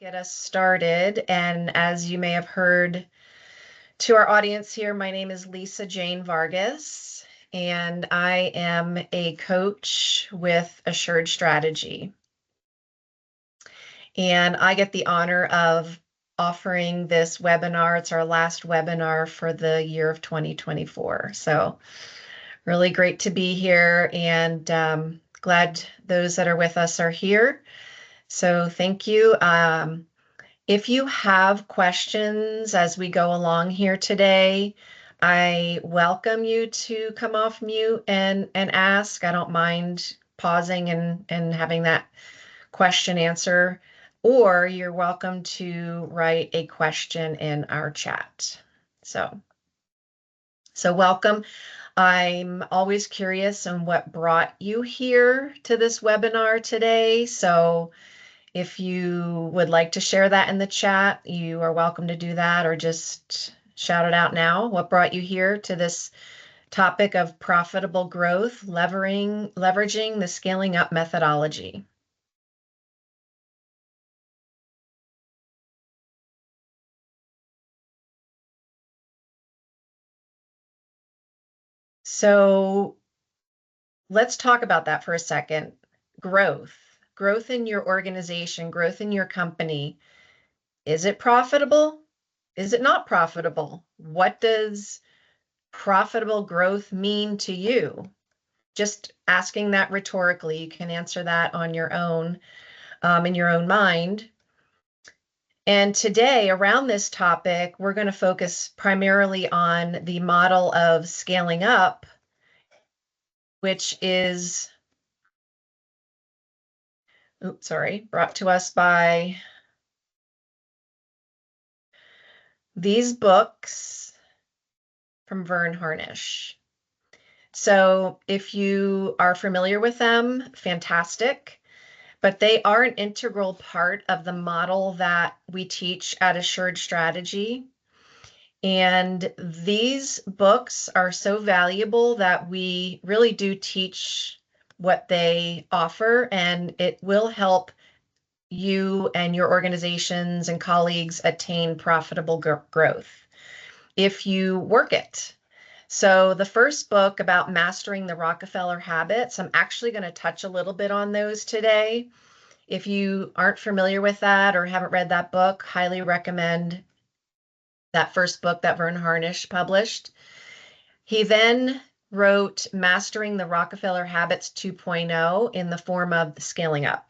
Get us started. And as you may have heard to our audience here, my name is Lisa Jane Vargas, and I am a coach with Assured Strategy. And I get the honor of offering this webinar. It's our last webinar for the year of 2024. So really great to be here, and glad those that are with us are here. So thank you. If you have questions as we go along here today, I welcome you to come off mute and ask. I don't mind pausing and having that question answer, or you're welcome to write a question in our chat. So welcome. I'm always curious on what brought you here to this webinar today. So if you would like to share that in the chat, you are welcome to do that, or just shout it out now. What brought you here to this topic of profitable growth, leveraging the scaling up methodology? So let's talk about that for a second. Growth in your organization, growth in your company. Is it profitable? Is it not profitable? What does profitable growth mean to you? Just asking that rhetorically. You can answer that on your own, in your own mind. And today, around this topic, we're going to focus primarily on the model of scaling up, which is, brought to us by these books from Vern Harnish. So if you are familiar with them, fantastic. But they are an integral part of the model that we teach at Assured Strategy. And these books are so valuable that we really do teach what they offer, and it will help you and your organizations and colleagues attain profitable growth if you work it. So the first book about mastering the Rockefeller habits, I'm actually going to touch a little bit on those today. If you aren't familiar with that or haven't read that book, highly recommend that first book that Vern Harnish published. He then wrote Mastering the Rockefeller Habits 2.0 in the form of the Scaling Up.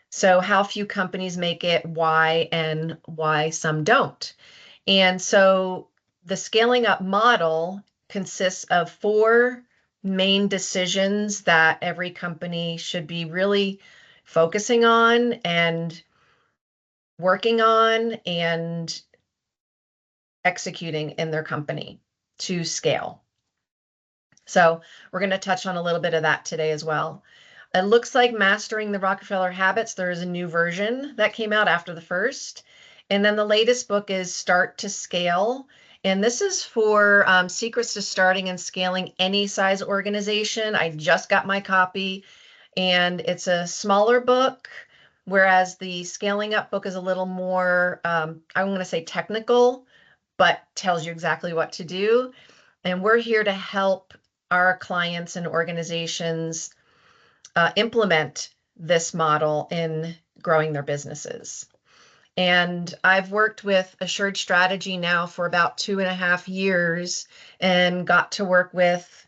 So how few companies make it, why, and why some don't. And so the Scaling Up model consists of 4 main decisions that every company should be really focusing on and working on and executing in their company to scale. So we're going to touch on a little bit of that today as well. It looks like Mastering the Rockefeller Habits, there is a new version that came out after the first. And then the latest book is Start to Scale. And this is for secrets to starting and scaling any size organization. I just got my copy, and it's a smaller book, whereas the Scaling Up book is a little more, I'm going to say technical, but tells you exactly what to do. And we're here to help our clients and organizations implement this model in growing their businesses. And I've worked with Assured Strategy now for about 2.5 years and got to work with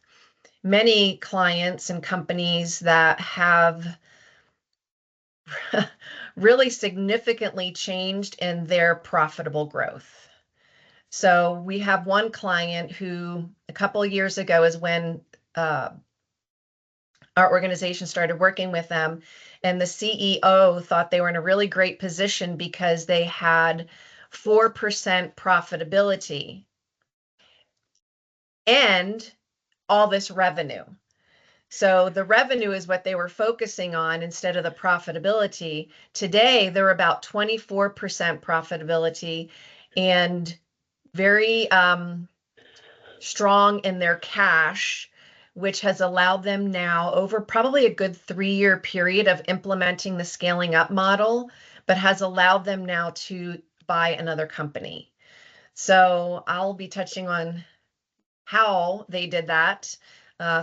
many clients and companies that have really significantly changed in their profitable growth. So we have one client who a couple of years ago is when our organization started working with them, and the CEO thought they were in a really great position because they had 4% profitability and all this revenue. So the revenue is what they were focusing on instead of the profitability. Today, they're about 24% profitability and very strong in their cash, which has allowed them now over probably a good 3-year period of implementing the scaling up model. but has allowed them now to buy another company. So I'll be touching on how they did that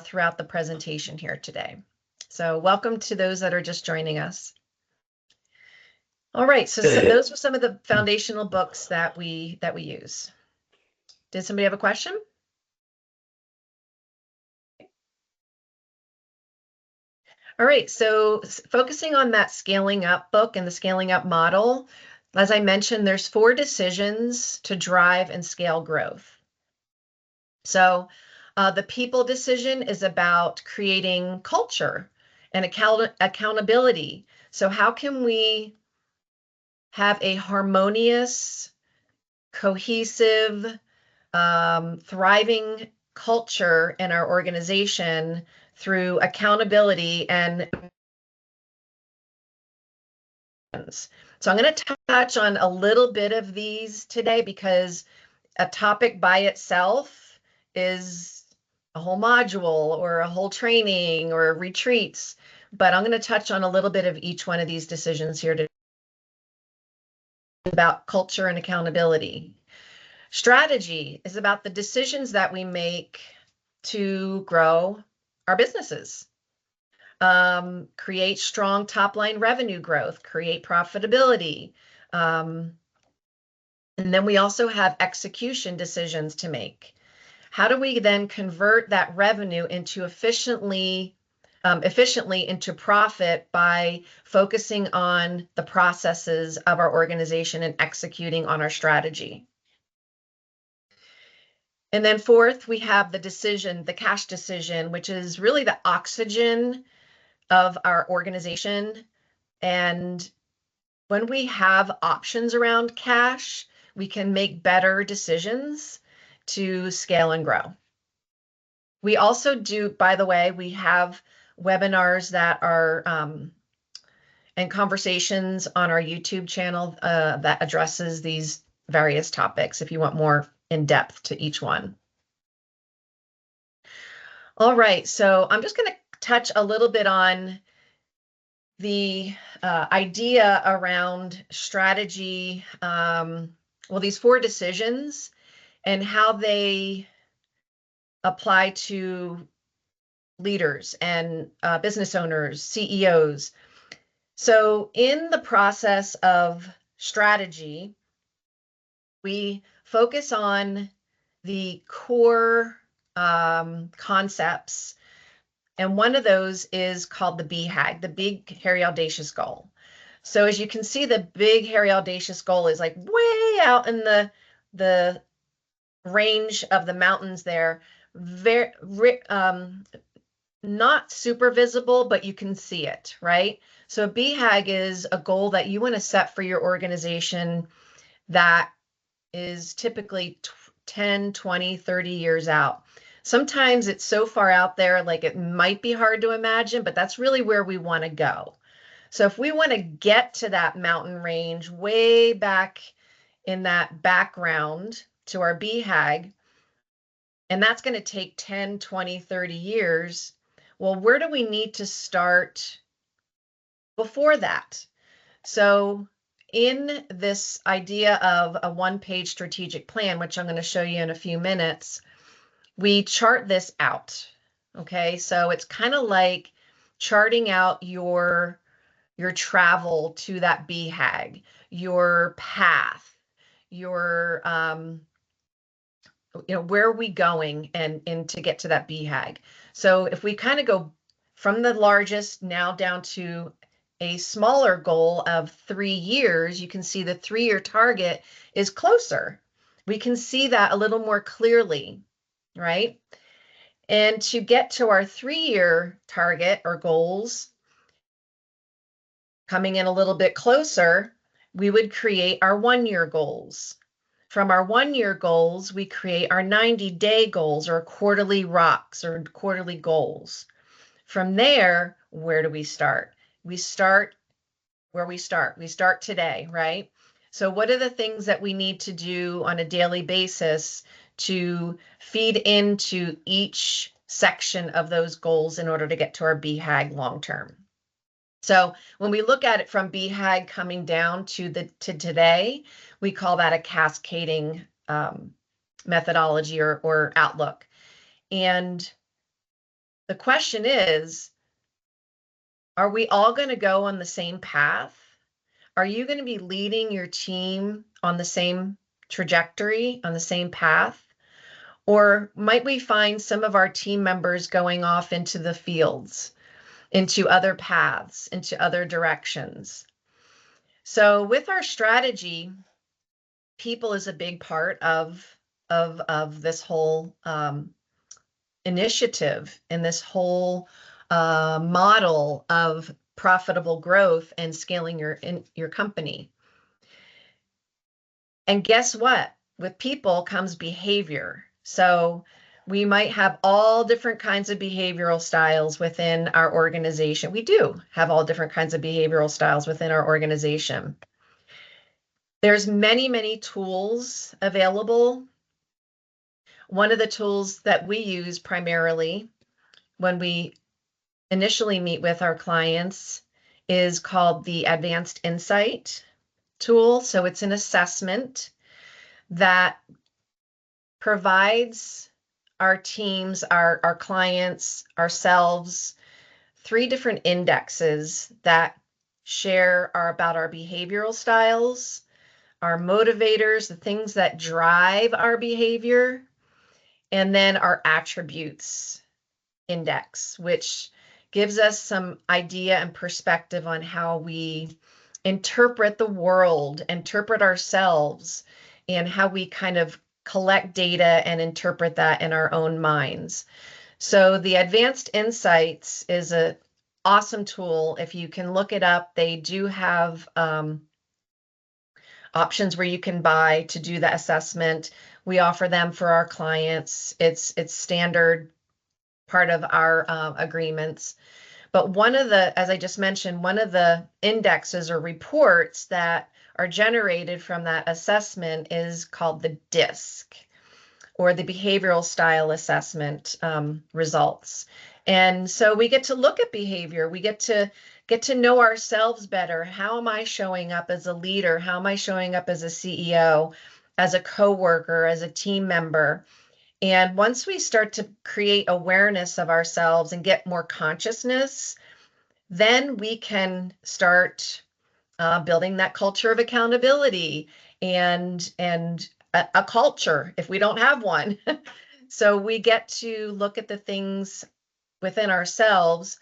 throughout the presentation here today. So welcome to those that are just joining us. All right, so those were some of the foundational books that we use. Did somebody have a question? All right, so focusing on that scaling up book and the scaling up model, as I mentioned, there's 4 decisions to drive and scale growth. So the people decision is about creating culture and accountability. So how can we have a harmonious, cohesive, thriving culture in our organization through accountability and so I'm going to touch on a little bit of these today because a topic by itself is a whole module or a whole training or retreats, but I'm going to touch on a little bit of each one of these decisions here today about culture and accountability. Strategy is about the decisions that we make to grow our businesses, create strong top-line revenue growth, create profitability. And then we also have execution decisions to make. How do we then convert that revenue into efficiently into profit by focusing on the processes of our organization and executing on our strategy? And then fourth, we have the decision, the cash decision, which is really the oxygen of our organization. And when we have options around cash, we can make better decisions to scale and grow. We also do, by the way, we have webinars that are and conversations on our YouTube channel that addresses these various topics if you want more in depth to each one. All right, so I'm just going to touch a little bit on the idea around strategy, well, these 4 decisions and how they apply to leaders and business owners, CEOs. So in the process of strategy, we focus on the core concepts. And one of those is called the BHAG, the Big Hairy Audacious Goal. So as you can see, the Big Hairy Audacious Goal is like way out in the range of the mountains there, very not super visible, but you can see it, right? So a BHAG is a goal that you want to set for your organization that is typically 10, 20, 30 years out. Sometimes it's so far out there, like it might be hard to imagine, but that's really where we want to go. So if we want to get to that mountain range way back in that background to our BHAG, and that's going to take 10, 20, 30 years, well, where do we need to start before that? So in this idea of a 1-page strategic plan, which I'm going to show you in a few minutes, we chart this out. Okay, so it's kind of like charting out your travel to that BHAG, your path, your where are we going and to get to that BHAG. So if we kind of go from the largest now down to a smaller goal of 3 years, you can see the 3-year target is closer. We can see that a little more clearly, right? And to get to our 3-year target or goals, coming in a little bit closer, we would create our 1-year goals. From our 1-year goals, we create our 90-day goals or quarterly rocks or quarterly goals. From there, where do we start? We start where we start. We start today, right? So what are the things that we need to do on a daily basis to feed into each section of those goals in order to get to our BHAG long term? So when we look at it from BHAG coming down to today, we call that a cascading methodology or outlook. And the question is, are we all going to go on the same path? Are you going to be leading your team on the same trajectory, on the same path? Or might we find some of our team members going off into the fields, into other paths, into other directions? So with our strategy, people is a big part of this whole initiative and this whole model of profitable growth and scaling your company. And guess what? With people comes behavior. So we might have all different kinds of behavioral styles within our organization. We do have all different kinds of behavioral styles within our organization. There's many, many tools available. One of the tools that we use primarily when we initially meet with our clients is called the Advanced Insight tool. So it's an assessment that provides our teams, our clients, ourselves, 3 different indexes that share about our behavioral styles, our motivators, the things that drive our behavior, and then our attributes index, which gives us some idea and perspective on how we interpret the world, interpret ourselves, and how we kind of collect data and interpret that in our own minds. So the Advanced Insights is an awesome tool. If you can look it up, they do have options where you can buy to do the assessment. We offer them for our clients. It's standard part of our agreements. But one of the, as I just mentioned, one of the indexes or reports that are generated from that assessment is called the DISC, or the Behavioral Style Assessment results. And so we get to look at behavior. We get to know ourselves better. How am I showing up as a leader? How am I showing up as a CEO, as a coworker, as a team member? And once we start to create awareness of ourselves and get more consciousness, then we can start building that culture of accountability and a culture if we don't have one. So we get to look at the things within ourselves.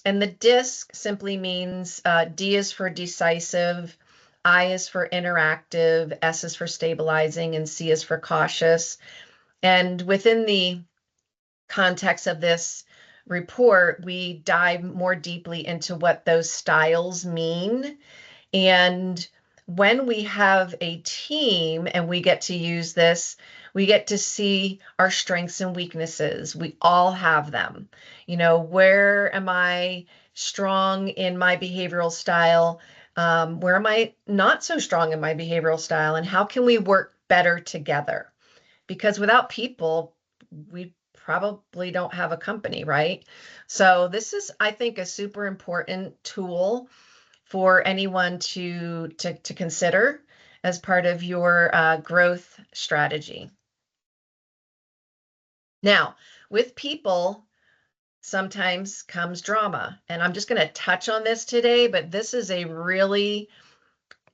And the DISC simply means D is for decisive, I is for interactive, S is for stabilizing, and C is for cautious. And within the context of this report, we dive more deeply into what those styles mean. And when we have a team and we get to use this, we get to see our strengths and weaknesses. We all have them. You know, where am I strong in my behavioral style? Where am I not so strong in my behavioral style? And how can we work better together? Because without people, we probably don't have a company, right? So this is, I think, a super important tool for anyone to consider as part of your growth strategy. Now, with people, sometimes comes drama. And I'm just going to touch on this today, but this is a really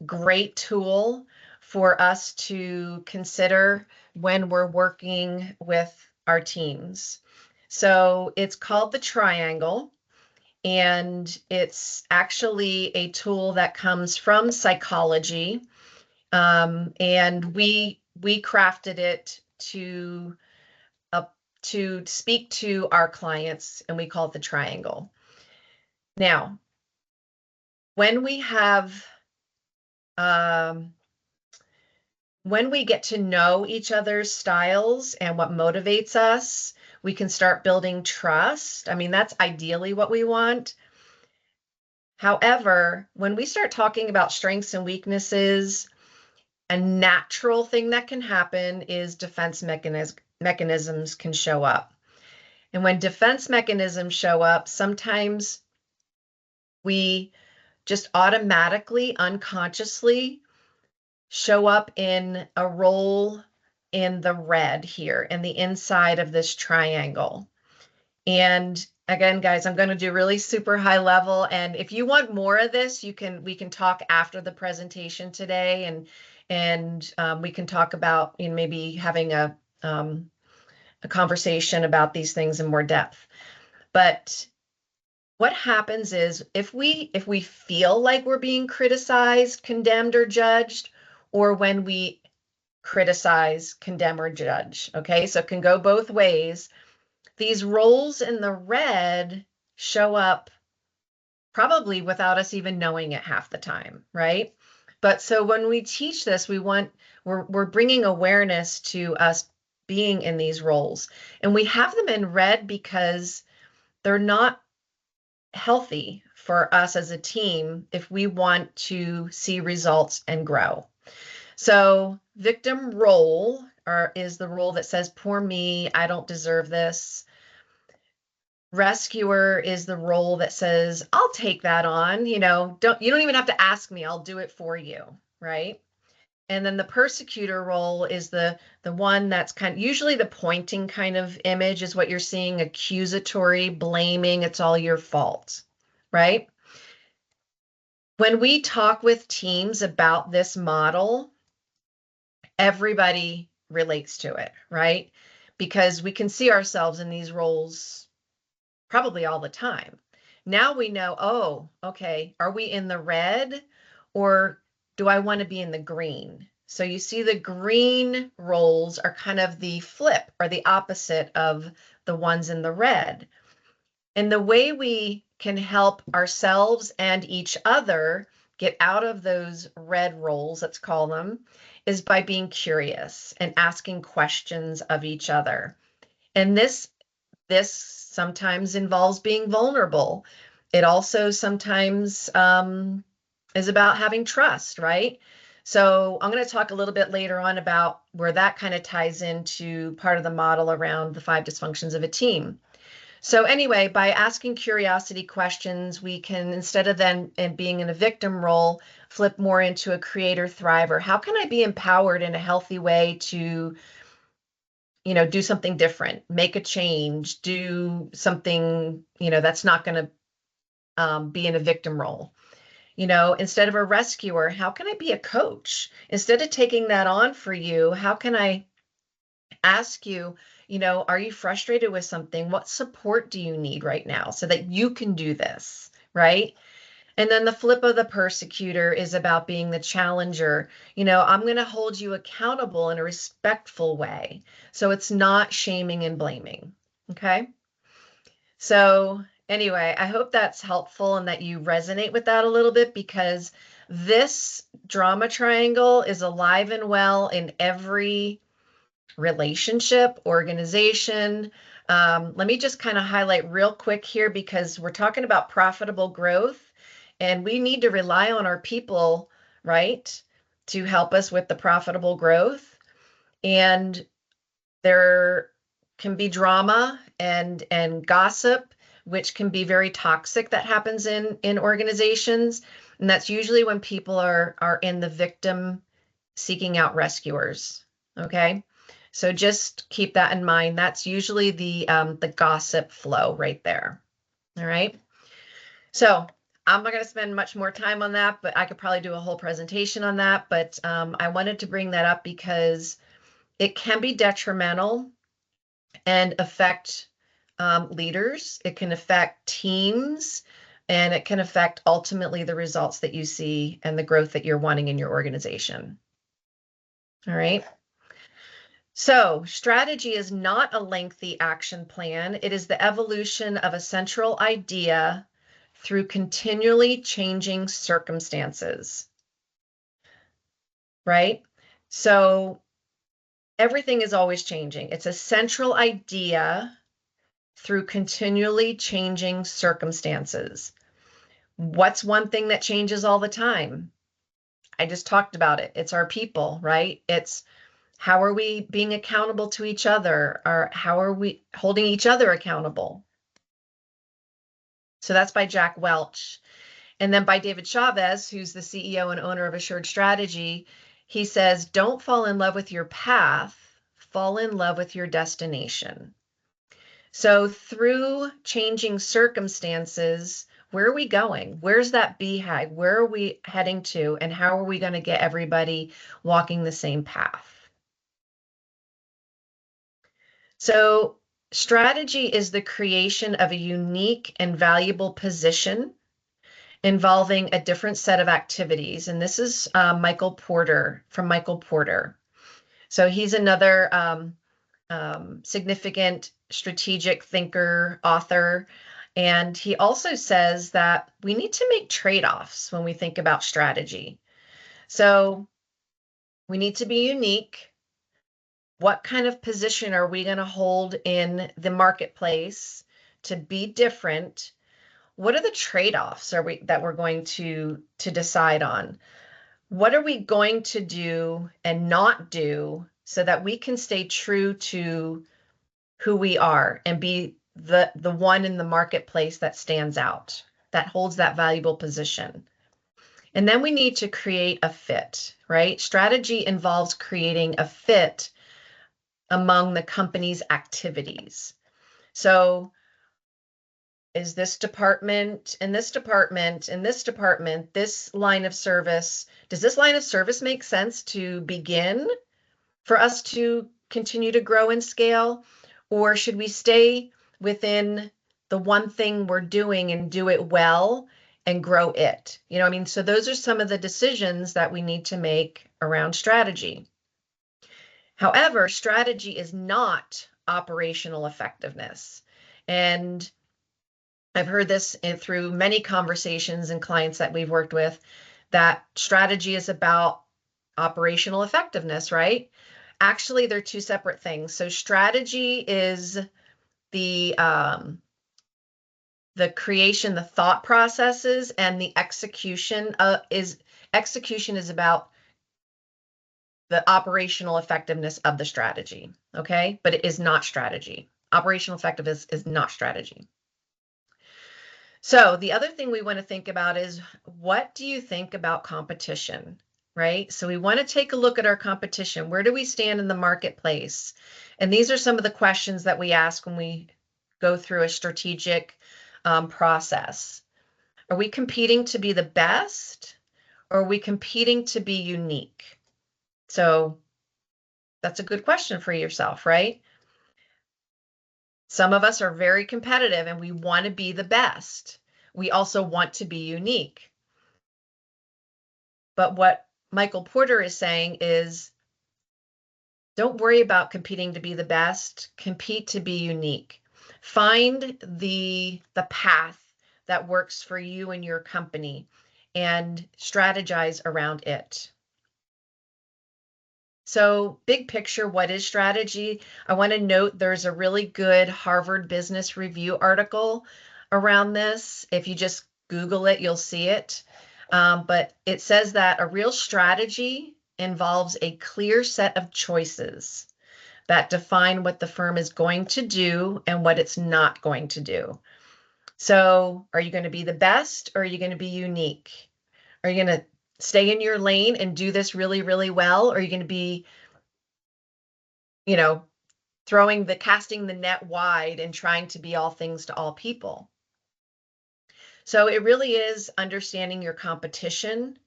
great tool for us to consider when we're working with our teams. So it's called the triangle, and it's actually a tool that comes from psychology, and we crafted it to speak to our clients, and we call it the triangle. Now, when we have when we get to know each other's styles and what motivates us, we can start building trust. I mean, that's ideally what we want. However, when we start talking about strengths and weaknesses, a natural thing that can happen is defense mechanisms can show up. And when defense mechanisms show up, sometimes we just automatically, unconsciously show up in a role in the red here, in the inside of this triangle. And again, guys, I'm going to do really super high level. And if you want more of this, we can talk after the presentation today, and we can talk about, maybe having a conversation about these things in more depth. But what happens is if we feel like we're being criticized, condemned, or judged, or when we criticize, condemn, or judge, okay, so it can go both ways. These roles in the red show up probably without us even knowing it half the time, right? But so when we teach this, we're bringing awareness to us being in these roles, and we have them in red because they're not healthy for us as a team if we want to see results and grow. So victim role is the role that says, poor me, I don't deserve this. Rescuer is the role that says, I'll take that on, you don't even have to ask me, I'll do it for you, right? And then the persecutor role is the one that's kind of usually the pointing kind of image is what you're seeing, accusatory, blaming, it's all your fault, right? When we talk with teams about this model, everybody relates to it, right? Because we can see ourselves in these roles probably all the time. Now we know, oh, okay, are we in the red or do I want to be in the green? So you see the green roles are kind of the flip or the opposite of the ones in the red. And the way we can help ourselves and each other get out of those red roles, let's call them, is by being curious and asking questions of each other. And this sometimes involves being vulnerable. It also sometimes is about having trust, right? So I'm going to talk a little bit later on about where that kind of ties into part of the model around the 5 dysfunctions of a team. So anyway, by asking curiosity questions, we can, instead of then being in a victim role, flip more into a creator thriver. How can I be empowered in a healthy way to do something different, make a change, do something, that's not going to be in a victim role. Instead of a rescuer, how can I be a coach? Instead of taking that on for you, how can I ask you, are you frustrated with something? What support do you need right now so that you can do this, right? And then the flip of the persecutor is about being the challenger. I'm going to hold you accountable in a respectful way. So it's not shaming and blaming. Okay. So anyway, I hope that's helpful and that you resonate with that a little bit, because this drama triangle is alive and well in every relationship, organization. Let me just kind of highlight real quick here, because we're talking about profitable growth and we need to rely on our people, right, to help us with the profitable growth. And there can be drama and gossip, which can be very toxic, that happens in organizations. And that's usually when people are in the victim seeking out rescuers. Okay. So just keep that in mind. That's usually the gossip flow right there. All right. So I'm not going to spend much more time on that, but I could probably do a whole presentation on that. But I wanted to bring that up because it can be detrimental and affect leaders. It can affect teams, and it can affect ultimately the results that you see and the growth that you're wanting in your organization. All right. So strategy is not a lengthy action plan. It is the evolution of a central idea through continually changing circumstances, right? So everything is always changing. It's a central idea through continually changing circumstances. What's one thing that changes all the time? I just talked about it. It's our people, right? It's how are we being accountable to each other, or how are we holding each other accountable? So that's by Jack Welch. And then by David Chavez, who's the CEO and owner of Assured Strategy, he says, don't fall in love with your path, fall in love with your destination. So through changing circumstances, where are we going? Where's that beehive? Where are we heading to? And how are we going to get everybody walking the same path? So strategy is the creation of a unique and valuable position involving a different set of activities. And this is Michael Porter from Michael Porter. So he's another significant strategic thinker, author. And he also says that we need to make trade-offs when we think about strategy. So we need to be unique. What kind of position are we going to hold in the marketplace to be different? What are the trade-offs that we're going to decide on? What are we going to do and not do so that we can stay true to who we are and be the one in the marketplace that stands out, that holds that valuable position? And then we need to create a fit, right? Strategy involves creating a fit among the company's activities. So is this department and this department and this department, this line of service, does this line of service make sense to begin for us to continue to grow and scale? Or should we stay within the one thing we're doing and do it well and grow it? You know, I mean, so those are some of the decisions that we need to make around strategy. However, strategy is not operational effectiveness. And I've heard this through many conversations and clients that we've worked with, that strategy is about operational effectiveness, right? Actually, they're two separate things. So strategy is the creation, the thought processes, and the execution is about the operational effectiveness of the strategy. Okay, but it is not strategy. Operational effectiveness is not strategy. So the other thing we want to think about is, what do you think about competition, right? So we want to take a look at our competition. Where do we stand in the marketplace? And these are some of the questions that we ask when we go through a strategic process. Are we competing to be the best, or are we competing to be unique? So that's a good question for yourself, right? Some of us are very competitive and we want to be the best. We also want to be unique. But what Michael Porter is saying is, don't worry about competing to be the best, compete to be unique. Find the path that works for you and your company and strategize around it. So big picture, what is strategy? I want to note there's a really good Harvard Business Review article around this. If you just Google it, you'll see it. But it says that a real strategy involves a clear set of choices that define what the firm is going to do and what it's not going to do. So are you going to be the best, or are you going to be unique? Are you going to stay in your lane and do this really, really well? Or are you going to be, you know, casting the net wide and trying to be all things to all people? So it really is understanding your competition,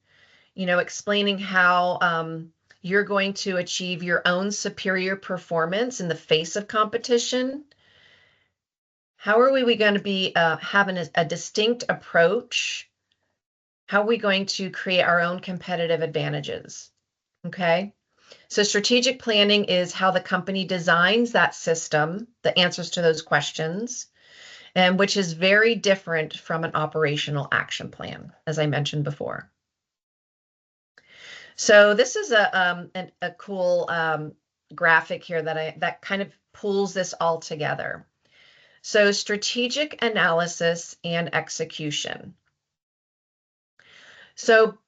explaining how you're going to achieve your own superior performance in the face of competition. How are we going to be having a distinct approach? How are we going to create our own competitive advantages? Okay. So strategic planning is how the company designs that system, the answers to those questions, and which is very different from an operational action plan, as I mentioned before. So this is a cool graphic here that kind of pulls this all together. So strategic analysis and execution. So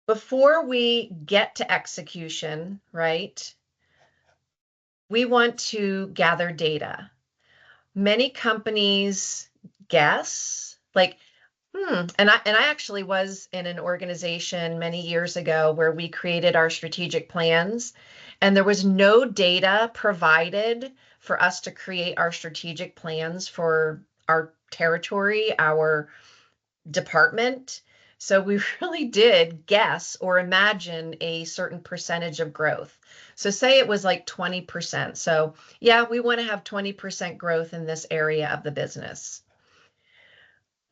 before we get to execution, right, we want to gather data. Many companies guess, like, And I actually was in an organization many years ago where we created our strategic plans, and there was no data provided for us to create our strategic plans for our territory, our department. So we really did guess or imagine a certain percentage of growth. So say it was like 20%. So yeah, we want to have 20% growth in this area of the business.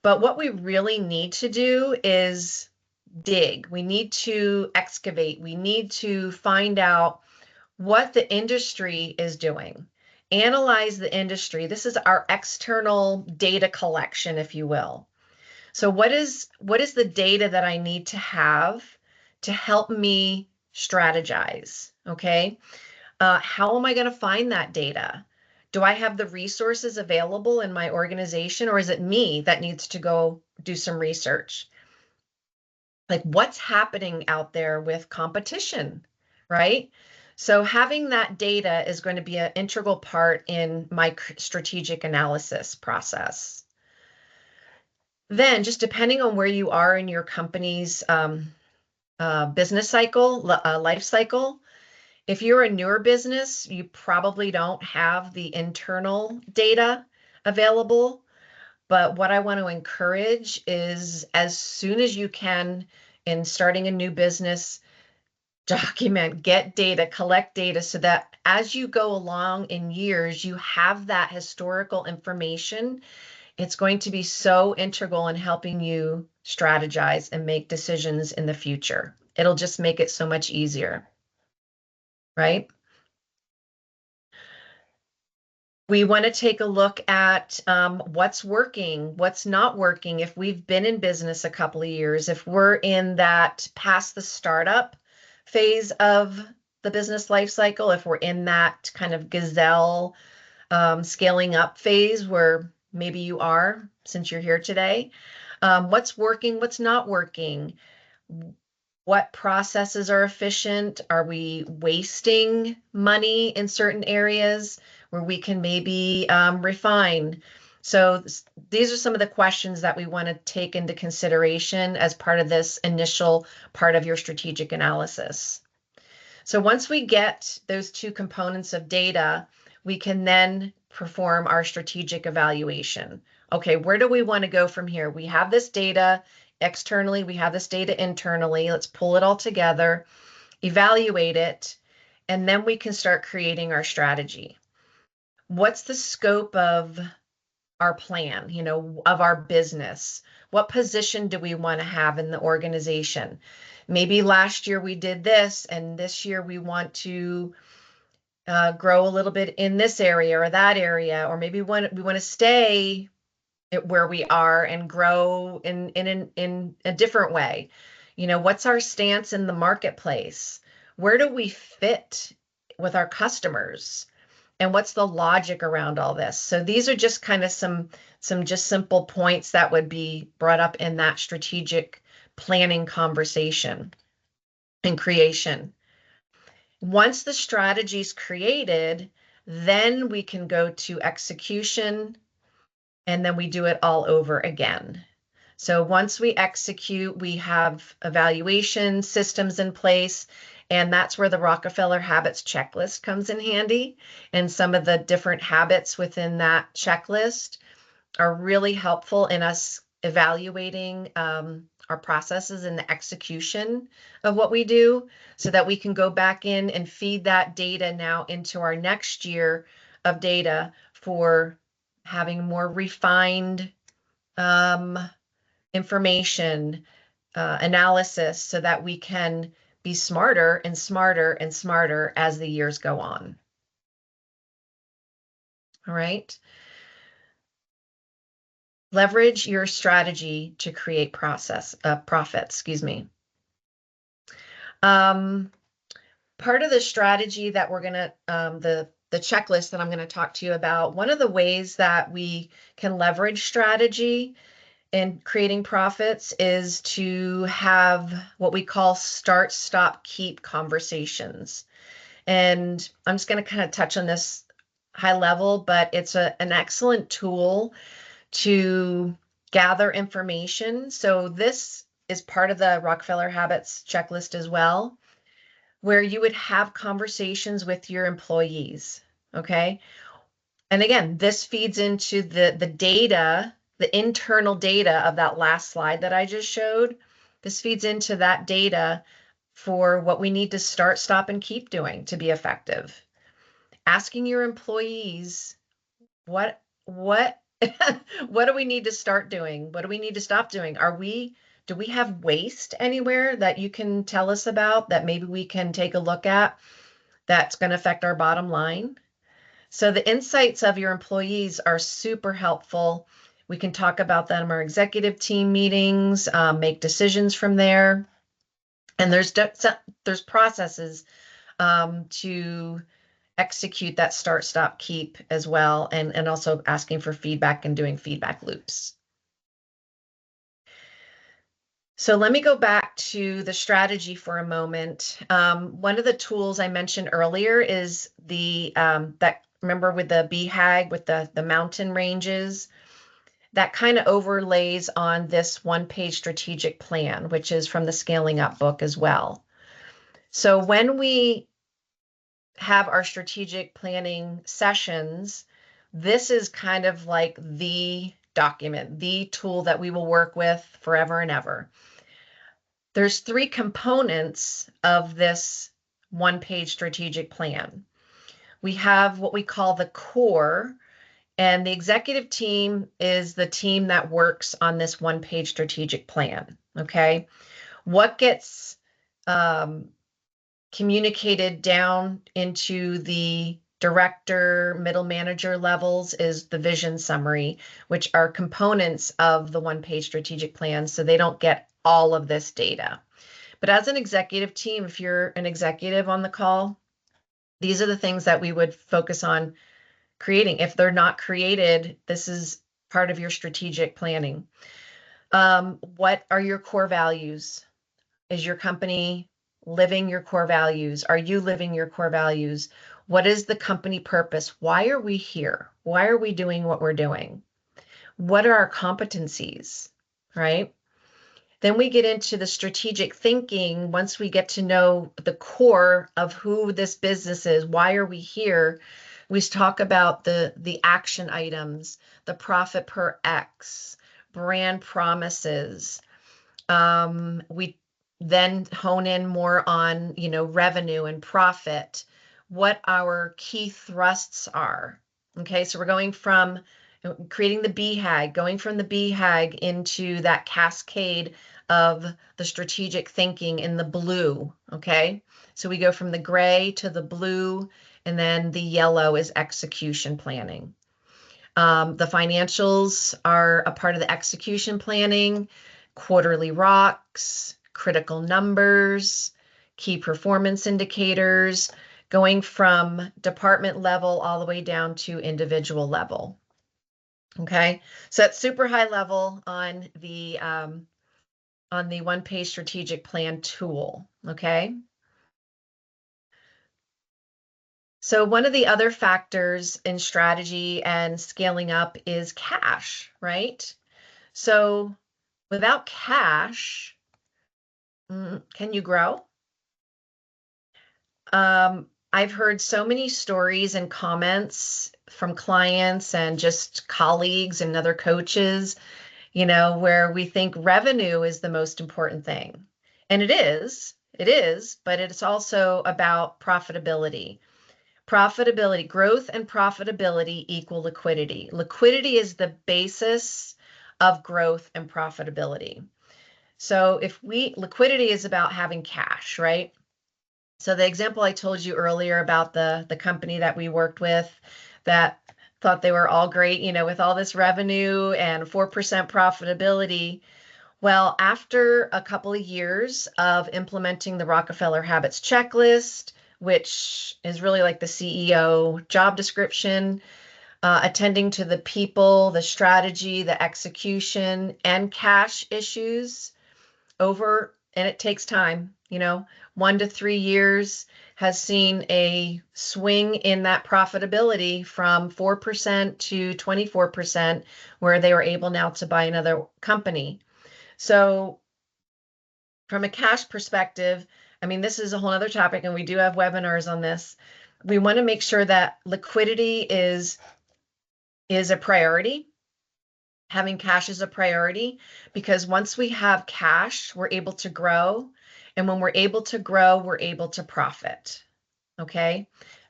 But what we really need to do is dig. We need to excavate. We need to find out what the industry is doing. Analyze the industry. This is our external data collection, if you will. So what is the data that I need to have to help me strategize? Okay. How am I going to find that data? Do I have the resources available in my organization, or is it me that needs to go do some research? Like, what's happening out there with competition, right? So having that data is going to be an integral part in my strategic analysis process. Then, just depending on where you are in your company's business cycle, life cycle, if you're a newer business, you probably don't have the internal data available. But what I want to encourage is as soon as you can in starting a new business, document, get data, collect data so that as you go along in years, you have that historical information. It's going to be so integral in helping you strategize and make decisions in the future. It'll just make it so much easier, right? We want to take a look at what's working, what's not working. If we've been in business a couple of years, if we're in that past the startup phase of the business life cycle, if we're in that kind of gazelle scaling up phase where maybe you are since you're here today, what's working, what's not working, what processes are efficient? Are we wasting money in certain areas where we can maybe refine? So these are some of the questions that we want to take into consideration as part of this initial part of your strategic analysis. So once we get those two components of data, we can then perform our strategic evaluation. Okay, where do we want to go from here? We have this data externally, we have this data internally. Let's pull it all together, evaluate it, and then we can start creating our strategy. What's the scope of our plan, of our business? What position do we want to have in the organization? Maybe last year we did this, and this year we want to grow a little bit in this area or that area, or maybe we want to stay where we are and grow in a different way. What's our stance in the marketplace? Where do we fit with our customers? And what's the logic around all this? So these are just kind of some just simple points that would be brought up in that strategic planning conversation and creation. Once the strategy is created, then we can go to execution, and then we do it all over again. So once we execute, we have evaluation systems in place, and that's where the Rockefeller Habits Checklist comes in handy. And some of the different habits within that checklist are really helpful in us evaluating our processes and the execution of what we do so that we can go back in and feed that data now into our next year of data for having more refined information analysis so that we can be smarter and smarter and smarter as the years go on. All right. Leverage your strategy to create profits, excuse me. Part of the strategy that we're going to, the checklist that I'm going to talk to you about, one of the ways that we can leverage strategy in creating profits is to have what we call start, stop, keep conversations. And I'm just going to kind of touch on this high level, but it's an excellent tool to gather information. So this is part of the Rockefeller Habits checklist as well, where you would have conversations with your employees. Okay. And again, this feeds into the data, the internal data of that last slide that I just showed. This feeds into that data for what we need to start, stop, and keep doing to be effective. Asking your employees, what what do we need to start doing? What do we need to stop doing? Do we have waste anywhere that you can tell us about that maybe we can take a look at that's going to affect our bottom line? So the insights of your employees are super helpful. We can talk about them in our executive team meetings, make decisions from there. And there's processes to execute that start, stop, keep as well, and also asking for feedback and doing feedback loops. So let me go back to the strategy for a moment. One of the tools I mentioned earlier is that, remember, with the BHAG, with the mountain ranges, that kind of overlays on this one-page strategic plan, which is from the Scaling Up book as well. So when we have our strategic planning sessions, this is kind of like the document, the tool that we will work with forever and ever. There's three components of this one-page strategic plan. We have what we call the core, and the executive team is the team that works on this one-page strategic plan, okay? What gets communicated down into the director, middle manager levels is the vision summary, which are components of the one-page strategic plan, so they don't get all of this data. But as an executive team, if you're an executive on the call, these are the things that we would focus on creating. If they're not created, this is part of your strategic planning. What are your core values? Is your company living your core values? Are you living your core values? What is the company purpose? Why are we here? Why are we doing what we're doing? What are our competencies, right? Then we get into the strategic thinking. Once we get to know the core of who this business is, why are we here? We talk about the action items, the profit per X, brand promises. We then hone in more on, revenue and profit, what our key thrusts are. Okay, so we're going from creating the BHAG, going from the BHAG into that cascade of the strategic thinking in the blue. Okay, so we go from the gray to the blue, and then the yellow is execution planning. The financials are a part of the execution planning, quarterly rocks, critical numbers, key performance indicators, going from department level all the way down to individual level. Okay, so that's super high level on the one-page strategic plan tool. Okay. So one of the other factors in strategy and scaling up is cash, right? So without cash, can you grow? I've heard so many stories and comments from clients and just colleagues and other coaches, where we think revenue is the most important thing. And it is, but it's also about profitability. Profitability, growth and profitability equal liquidity. Liquidity is the basis of growth and profitability. So liquidity is about having cash, right? So the example I told you earlier about the company that we worked with that thought they were all great, with all this revenue and 4% profitability. Well, after a couple of years of implementing the Rockefeller Habits Checklist, which is really like the CEO job description, attending to the people, the strategy, the execution, and cash issues, and it takes time. you know, 1 to 3 years has seen a swing in that profitability from 4% to 24%, where they were able now to buy another company. So from a cash perspective, I mean, this is a whole other topic, and we do have webinars on this. We want to make sure that liquidity is a priority. Having cash is a priority, because once we have cash, we're able to grow. And when we're able to grow, we're able to profit. Okay.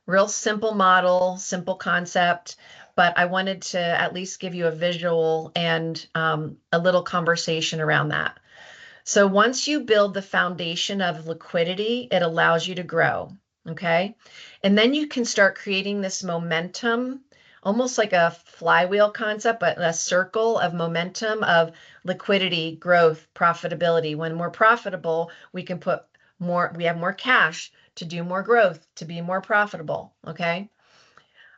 Real simple model, simple concept, but I wanted to at least give you a visual and a little conversation around that. So once you build the foundation of liquidity, it allows you to grow. Okay. And then you can start creating this momentum, almost like a flywheel concept, but a circle of momentum of liquidity, growth, profitability. When we're profitable, we can put more, we have more cash to do more growth, to be more profitable. Okay.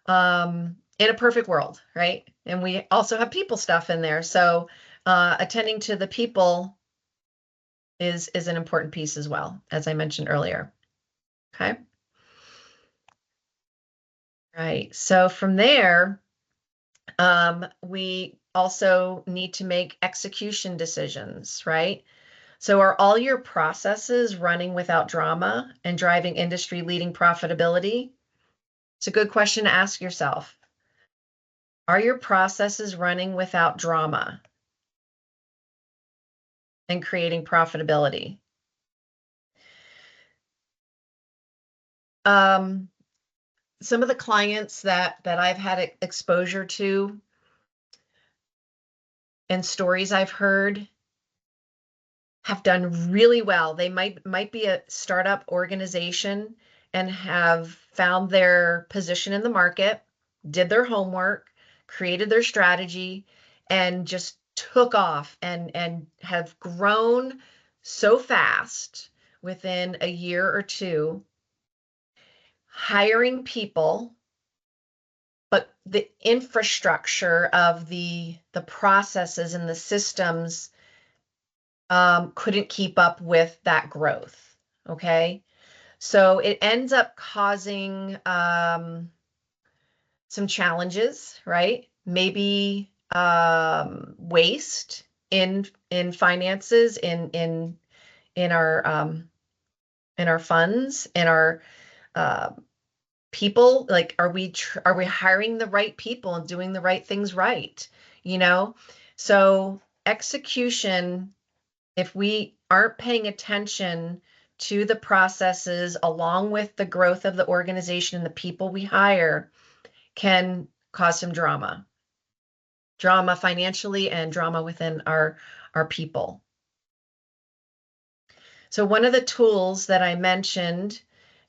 In a perfect world, right? And we also have people stuff in there. So attending to the people is an important piece as well, as I mentioned earlier. Okay. Right. So from there, we also need to make execution decisions, right? So are all your processes running without drama and driving industry leading profitability? It's a good question to ask yourself. Are your processes running without drama and creating profitability? Um, some of the clients that I've had exposure to and stories I've heard have done really well. They might be a startup organization and have found their position in the market, did their homework, created their strategy, and just took off and have grown so fast within a year or two, hiring people, but the infrastructure of the processes and the systems couldn't keep up with that growth. Okay. So it ends up causing some challenges, right? Maybe waste in finances, in our funds, in our uh, people. Like, are we hiring the right people and doing the right things right? You know, so execution, if we aren't paying attention to the processes along with the growth of the organization and the people we hire, can cause some drama financially and drama within our people. So one of the tools that I mentioned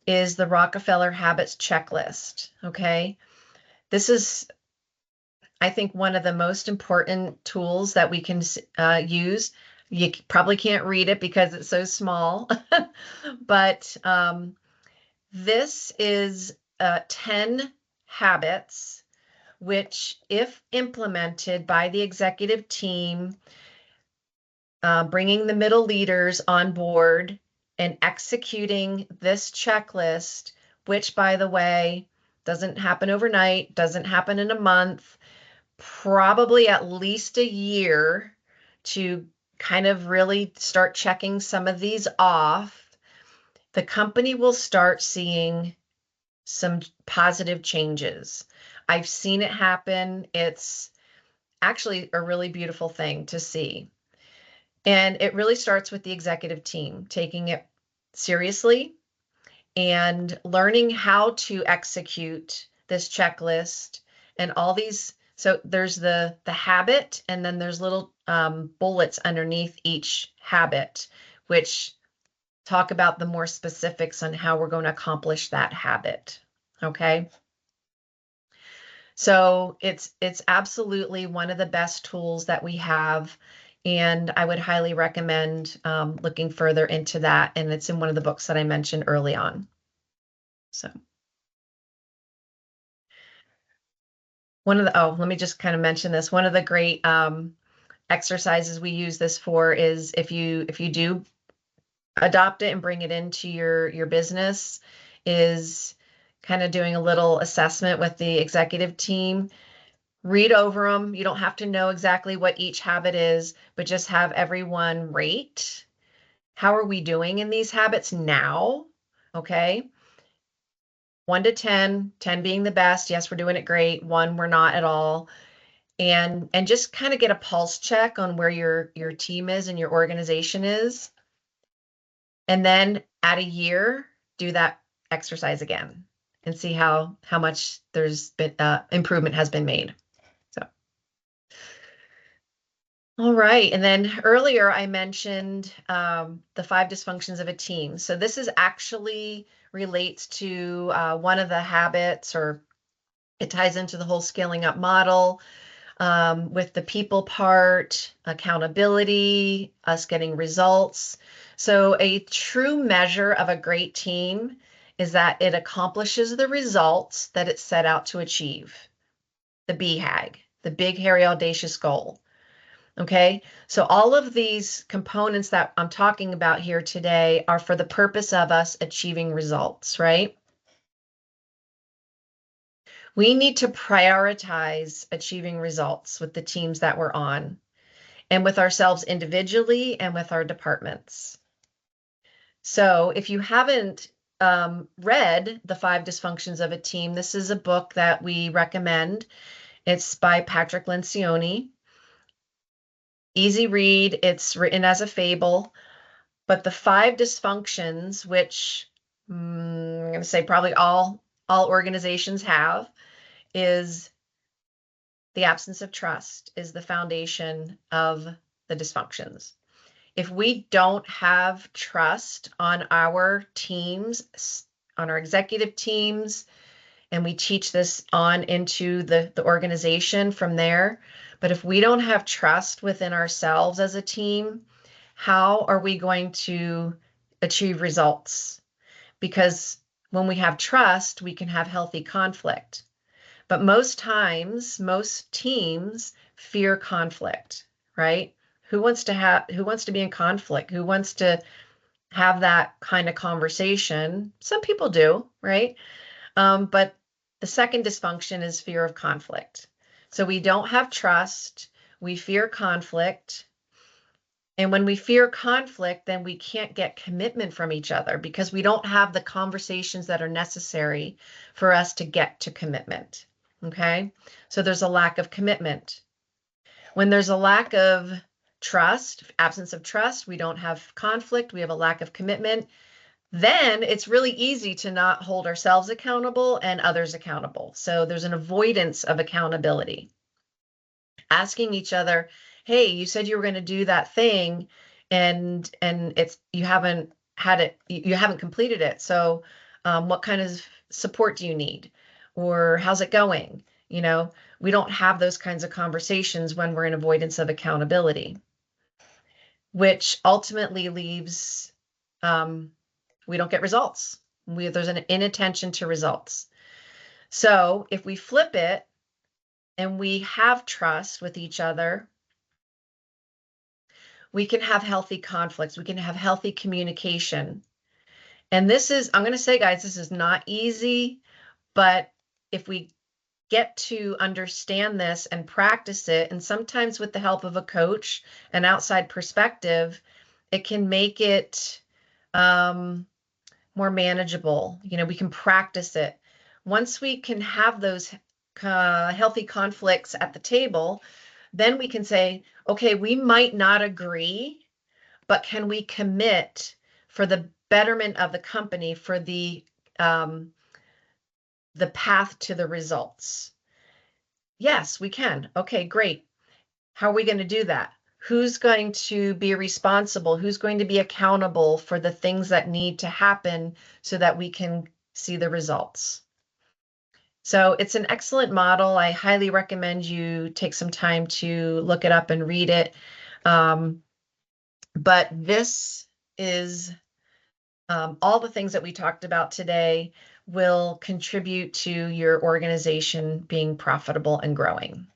is the Rockefeller Habits Checklist. Okay. This is, I think, one of the most important tools that we can use. You probably can't read it because it's so small, but this is 10 habits, which, if implemented by the executive team, bringing the middle leaders on board and executing this checklist, which, by the way, doesn't happen overnight, doesn't happen in a month, probably at least a year to kind of really start checking some of these off, the company will start seeing some positive changes. I've seen it happen. It's actually a really beautiful thing to see. And it really starts with the executive team taking it seriously and learning how to execute this checklist and all these. So there's the habit, and then there's little bullets underneath each habit, which talk about the more specifics on how we're going to accomplish that habit. Okay. So it's absolutely one of the best tools that we have, and I would highly recommend looking further into that. And it's in one of the books that I mentioned early on. So let me just kind of mention this. One of the great exercises we use this for is if you do adopt it and bring it into your business is kind of doing a little assessment with the executive team. Read over them. You don't have to know exactly what each habit is, but just have everyone rate. How are we doing in these habits now? Okay. 1 to 10, 10 being the best. Yes, we're doing it great. 1, we're not at all. And just kind of get a pulse check on where your team is and your organization is. And then at a year, do that exercise again and see how much there's been improvement has been made. So, all right. And then earlier I mentioned the 5 dysfunctions of a team. So this is actually relates to one of the habits, or it ties into the whole scaling up model. With the people part, accountability, us getting results. So a true measure of a great team is that it accomplishes the results that it set out to achieve. The BHAG, the big, hairy, audacious goal. Okay, so all of these components that I'm talking about here today are for the purpose of us achieving results, right? We need to prioritize achieving results with the teams that we're on, and with ourselves individually and with our departments. So if you haven't read The 5 Dysfunctions of a Team, this is a book that we recommend. It's by Patrick Lencioni. Easy read. It's written as a fable. But the 5 dysfunctions, which I'm going to say probably all organizations have, is the absence of trust is the foundation of the dysfunctions. If we don't have trust on our teams, on our executive teams, and we teach this on into the organization from there, but if we don't have trust within ourselves as a team, how are we going to achieve results? Because when we have trust, we can have healthy conflict. But most times, most teams fear conflict, right? Who wants to be in conflict? Who wants to have that kind of conversation? Some people do, right? But the second dysfunction is fear of conflict. So we don't have trust, we fear conflict. And when we fear conflict, then we can't get commitment from each other because we don't have the conversations that are necessary for us to get to commitment. Okay. So there's a lack of commitment. When there's a lack of trust, absence of trust, we don't have conflict, we have a lack of commitment, then it's really easy to not hold ourselves accountable and others accountable. So there's an avoidance of accountability. Asking each other, hey, you said you were going to do that thing and it's you haven't completed it. So what kind of support do you need? Or how's it going? You know, we don't have those kinds of conversations when we're in avoidance of accountability, which ultimately leaves we don't get results. There's an inattention to results. So if we flip it and we have trust with each other, we can have healthy conflicts. We can have healthy communication. And this is, I'm going to say, guys, this is not easy, but if we get to understand this and practice it, and sometimes with the help of a coach, an outside perspective, it can make it more manageable. You know, we can practice it. Once we can have those healthy conflicts at the table, then we can say, okay, we might not agree, but can we commit for the betterment of the company, for the path to the results? Yes, we can. Okay, great. How are we going to do that? Who's going to be responsible? Who's going to be accountable for the things that need to happen so that we can see the results? So it's an excellent model. I highly recommend you take some time to look it up and read it. But this is all the things that we talked about today will contribute to your organization being profitable and growing.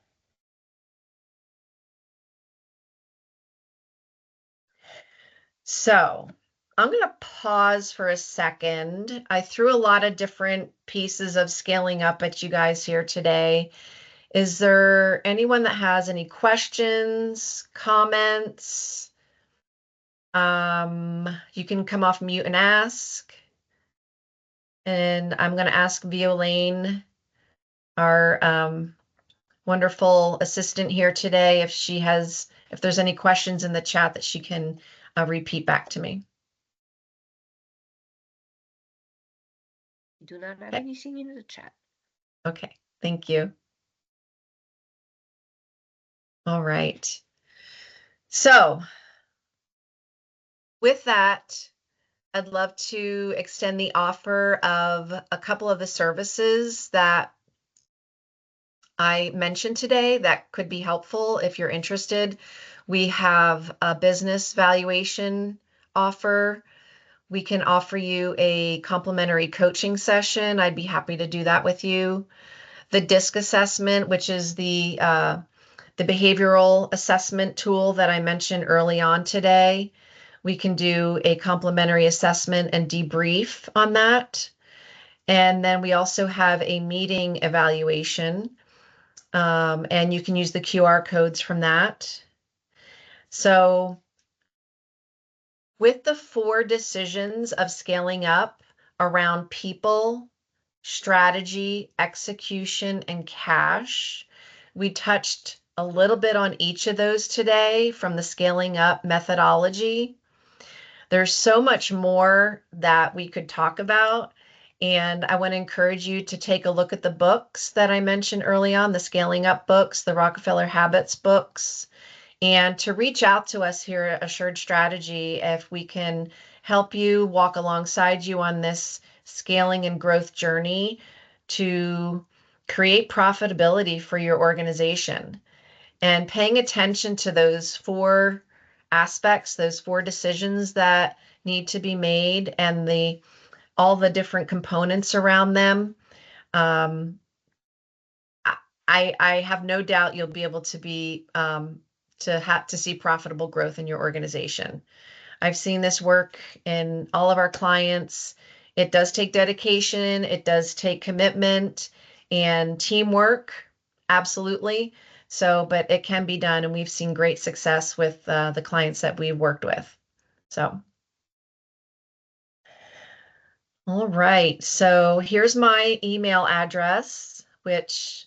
So I'm going to pause for a second. I threw a lot of different pieces of scaling up at you guys here today. Is there anyone that has any questions, comments? You can come off mute and ask. And I'm going to ask Violaine, our wonderful assistant here today, if there's any questions in the chat that she can repeat back to me. We do not have Okay. anything in the chat. Okay, thank you. All right. So with that, I'd love to extend the offer of a couple of the services that I mentioned today that could be helpful if you're interested. We have a business valuation offer. We can offer you a complimentary coaching session. I'd be happy to do that with you. The DISC assessment, which is the behavioral assessment tool that I mentioned early on today. We can do a complimentary assessment and debrief on that. And then we also have a meeting evaluation, and you can use the QR codes from that. So with the 4 decisions of scaling up around people, strategy, execution, and cash, we touched a little bit on each of those today from the scaling up methodology. There's so much more that we could talk about. And I want to encourage you to take a look at the books that I mentioned early on, the Scaling Up books, the Rockefeller Habits books, and to reach out to us here at Assured Strategy if we can help you walk alongside you on this scaling and growth journey to create profitability for your organization. And paying attention to those 4 aspects, those 4 decisions that need to be made, and all the different components around them. I have no doubt you'll be able to be to see profitable growth in your organization. I've seen this work in all of our clients. It does take dedication, it does take commitment and teamwork, absolutely. So, but it can be done, and we've seen great success with the clients that we've worked with. So, all right. So here's my email address, which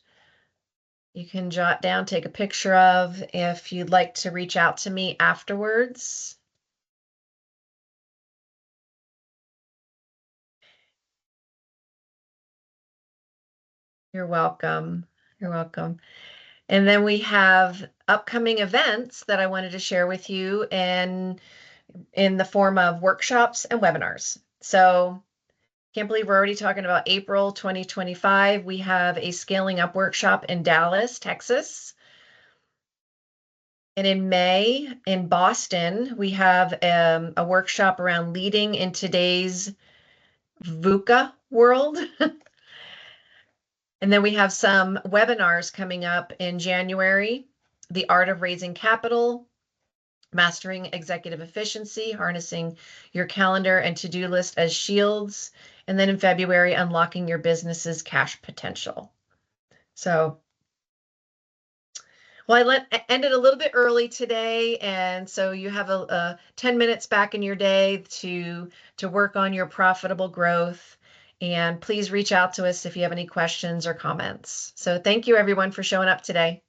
you can jot down, take a picture of if you'd like to reach out to me afterwards. You're welcome. You're welcome. And then we have upcoming events that I wanted to share with you in the form of workshops and webinars. So can't believe we're already talking about April 2025. We have a scaling up workshop in Dallas, Texas. And in May in Boston, we have a workshop around leading in today's VUCA world. And then we have some webinars coming up in January, The Art of Raising Capital, Mastering Executive Efficiency, Harnessing Your Calendar and To-Do List as Shields. And then in February, Unlocking Your Business's Cash Potential. So, well, I ended a little bit early today, and so you have a 10 minutes back in your day to work on your profitable growth. And please reach out to us if you have any questions or comments. So thank you everyone for showing up today.